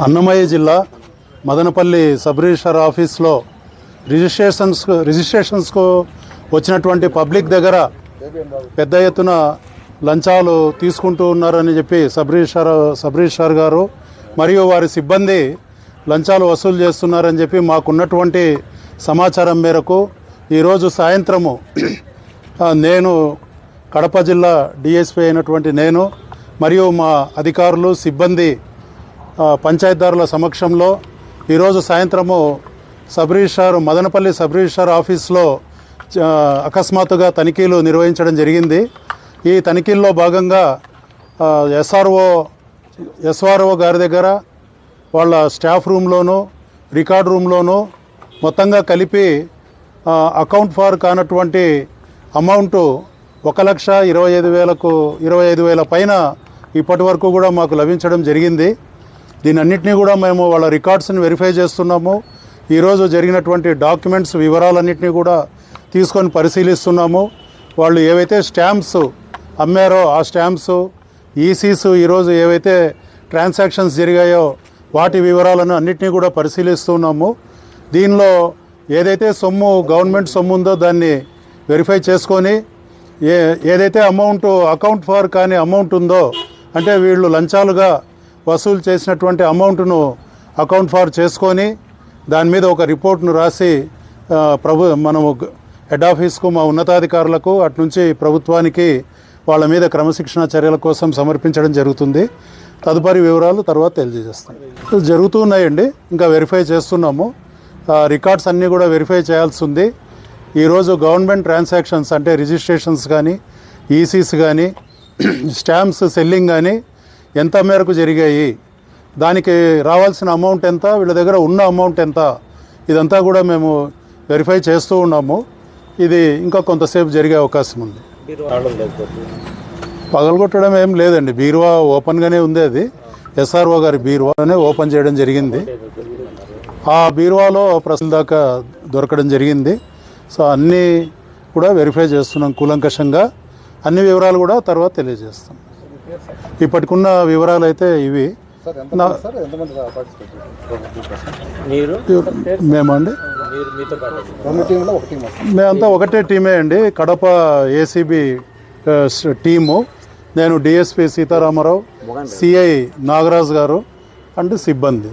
అన్నమయ్య జిల్లా Madanapalle sub registrar ఆఫీస్లో రిజిస్ట్రేషన్స్కు వచ్చినటువంటి పబ్లిక్ దగ్గర పెద్ద ఎత్తున లంచాలు తీసుకుంటూ ఉన్నారని చెప్పి సబ్ రిజిస్ట్రార్ గారు మరియు వారి సిబ్బంది లంచాలు వసూలు చేస్తున్నారని చెప్పి మాకున్నటువంటి సమాచారం మేరకు ఈరోజు సాయంత్రము నేను కడప జిల్లా డిఎస్పీ అయినటువంటి నేను మరియు మా అధికారులు సిబ్బంది పంచాయతీదారుల సమక్షంలో ఈరోజు సాయంత్రము మదనపల్లి సబ్ రిజిస్ట్రార్ ఆఫీస్లో అకస్మాత్తుగా తనిఖీలు నిర్వహించడం జరిగింది. ఈ తనిఖీల్లో భాగంగా ఎస్ఆర్ఓ గారి దగ్గర వాళ్ళ స్టాఫ్ రూమ్లోనూ రికార్డ్ రూమ్లోనూ మొత్తంగా కలిపి అకౌంట్ ఫార్ కానటువంటి అమౌంటు 1,25,000 పైన ఇప్పటి వరకు కూడా మాకు లభించడం జరిగింది. దీనన్నింటినీ కూడా మేము వాళ్ళ రికార్డ్స్ని వెరిఫై చేస్తున్నాము. ఈరోజు జరిగినటువంటి డాక్యుమెంట్స్ వివరాలన్నింటినీ కూడా తీసుకొని పరిశీలిస్తున్నాము. వాళ్ళు ఏవైతే స్టాంప్స్ అమ్మారో ఆ స్టాంప్స్ ఈసీస్ ఈరోజు ఏవైతే ట్రాన్సాక్షన్స్ జరిగాయో వాటి వివరాలను అన్నింటినీ కూడా పరిశీలిస్తున్నాము. దీనిలో ఏదైతే గవర్నమెంట్ సొమ్ము ఉందో దాన్ని వెరిఫై చేసుకొని ఏదైతే అకౌంట్ ఫార్ కాని అమౌంట్ ఉందో అంటే వీళ్ళు లంచాలుగా వసూలు చేసినటువంటి అమౌంట్ను అకౌంట్ ఫార్ చేసుకొని దాని మీద ఒక రిపోర్ట్ను రాసి మనము హెడ్ ఆఫీస్కు మా ఉన్నతాధికారులకు అట్నుంచి ప్రభుత్వానికి వాళ్ళ మీద క్రమశిక్షణ చర్యల కోసం సమర్పించడం జరుగుతుంది. తదుపరి వివరాలు తర్వాత తెలియజేస్తాం. జరుగుతున్నాయండి, ఇంకా వెరిఫై చేస్తున్నాము. రికార్డ్స్ అన్నీ కూడా వెరిఫై చేయాల్సి ఉంది. ఈరోజు గవర్నమెంట్ ట్రాన్సాక్షన్స్ అంటే రిజిస్ట్రేషన్స్ కానీ ఈసీస్ కానీ స్టాంప్స్ సెల్లింగ్ కానీ ఎంత మేరకు జరిగాయి, దానికి రావాల్సిన అమౌంట్ ఎంత, వీళ్ళ దగ్గర ఉన్న అమౌంట్ ఎంత, ఇదంతా కూడా మేము వెరిఫై చేస్తూ ఉన్నాము. ఇది ఇంకా కొంతసేపు జరిగే అవకాశం ఉంది. పగలగొట్టడం ఏం లేదండి, బీరువా ఓపెన్గానే ఉంది. అది ఎస్ఆర్ఓ గారి బీరువానే ఓపెన్ చేయడం జరిగింది. ఆ బీరువాలో ప్రస్తుతం దాకా దొరకడం జరిగింది. సో అన్నీ కూడా వెరిఫై చేస్తున్నాం కూలంకషంగా. అన్ని వివరాలు కూడా తర్వాత తెలియజేస్తాం. ఇప్పటికున్న వివరాలు అయితే ఇవి. మేమండి మేమంతా ఒకటే టీమే అండి, కడప ఏసీబీ టీము. నేను డిఎస్పీ సీతారామరావు, సిఐ నాగరాజు గారు అండ్ సిబ్బంది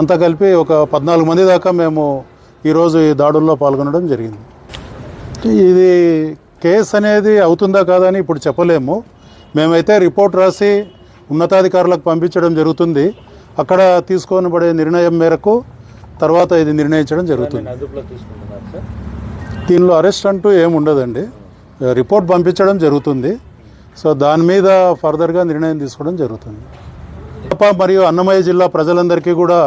అంతా కలిపి ఒక 14 మంది దాకా మేము ఈరోజు ఈ దాడుల్లో పాల్గొనడం జరిగింది. ఇది కేసు అనేది అవుతుందా కాదని ఇప్పుడు చెప్పలేము. మేమైతే రిపోర్ట్ రాసి ఉన్నతాధికారులకు పంపించడం జరుగుతుంది. అక్కడ తీసుకోబడే నిర్ణయం మేరకు తర్వాత ఇది నిర్ణయించడం జరుగుతుంది. దీనిలో అరెస్ట్ అంటూ ఏముండదండి, రిపోర్ట్ పంపించడం జరుగుతుంది. సో దాని మీద ఫర్దర్గా నిర్ణయం తీసుకోవడం జరుగుతుంది. కడప మరియు అన్నమయ్య జిల్లా ప్రజలందరికీ కూడా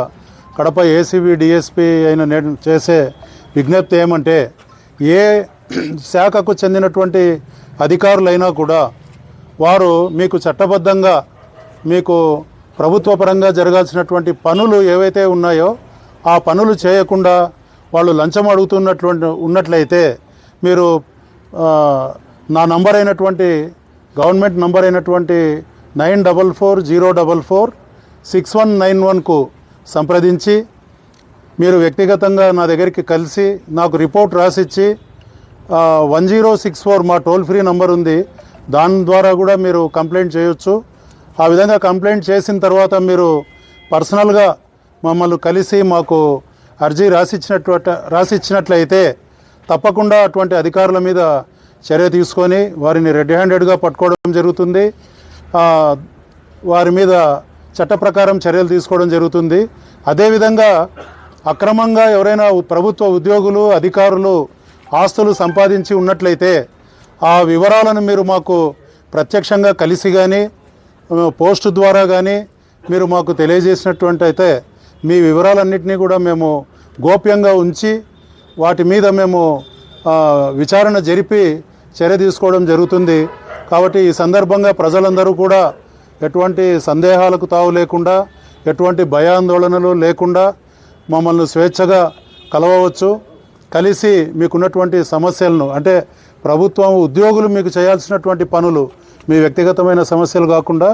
కడప ఏసీబీ డిఎస్పీ అయిన నేను చేసే విజ్ఞప్తి ఏమంటే, ఏ శాఖకు చెందినటువంటి అధికారులైనా కూడా వారు మీకు చట్టబద్ధంగా మీకు ప్రభుత్వ పరంగా జరగాల్సినటువంటి పనులు ఏవైతే ఉన్నాయో ఆ పనులు చేయకుండా వాళ్ళు లంచం ఉన్నట్లయితే మీరు నా నంబర్ అయినటువంటి గవర్నమెంట్ నంబర్ అయినటువంటి 9440446191కు సంప్రదించి మీరు వ్యక్తిగతంగా నా దగ్గరికి కలిసి నాకు రిపోర్ట్ రాసిచ్చి 1064 మా టోల్ ఫ్రీ నంబర్ ఉంది, దాని ద్వారా కూడా మీరు కంప్లైంట్ చేయొచ్చు. ఆ విధంగా కంప్లైంట్ చేసిన తర్వాత మీరు పర్సనల్గా మమ్మల్ని కలిసి మాకు అర్జీ రాసిచ్చినట్లయితే తప్పకుండా అటువంటి అధికారుల మీద చర్య తీసుకొని వారిని రెడ్ హ్యాండెడ్గా పట్టుకోవడం జరుగుతుంది. వారి మీద చట్ట ప్రకారం చర్యలు తీసుకోవడం జరుగుతుంది. అదేవిధంగా అక్రమంగా ఎవరైనా ప్రభుత్వ ఉద్యోగులు అధికారులు ఆస్తులు సంపాదించి ఉన్నట్లయితే ఆ వివరాలను మీరు మాకు ప్రత్యక్షంగా కలిసి కానీ పోస్టు ద్వారా కానీ మీరు మాకు తెలియజేసినటువంటి అయితే మీ వివరాలన్నింటినీ కూడా మేము గోప్యంగా ఉంచి వాటి మీద మేము విచారణ జరిపి చర్య తీసుకోవడం జరుగుతుంది. కాబట్టి ఈ సందర్భంగా ప్రజలందరూ కూడా ఎటువంటి సందేహాలకు తావు లేకుండా ఎటువంటి భయాందోళనలు లేకుండా మమ్మల్ని స్వేచ్ఛగా కలవవచ్చు. కలిసి మీకున్నటువంటి సమస్యలను ప్రభుత్వం ఉద్యోగులు మీకు చేయాల్సినటువంటి పనులు మీ వ్యక్తిగతమైన సమస్యలు కాకుండా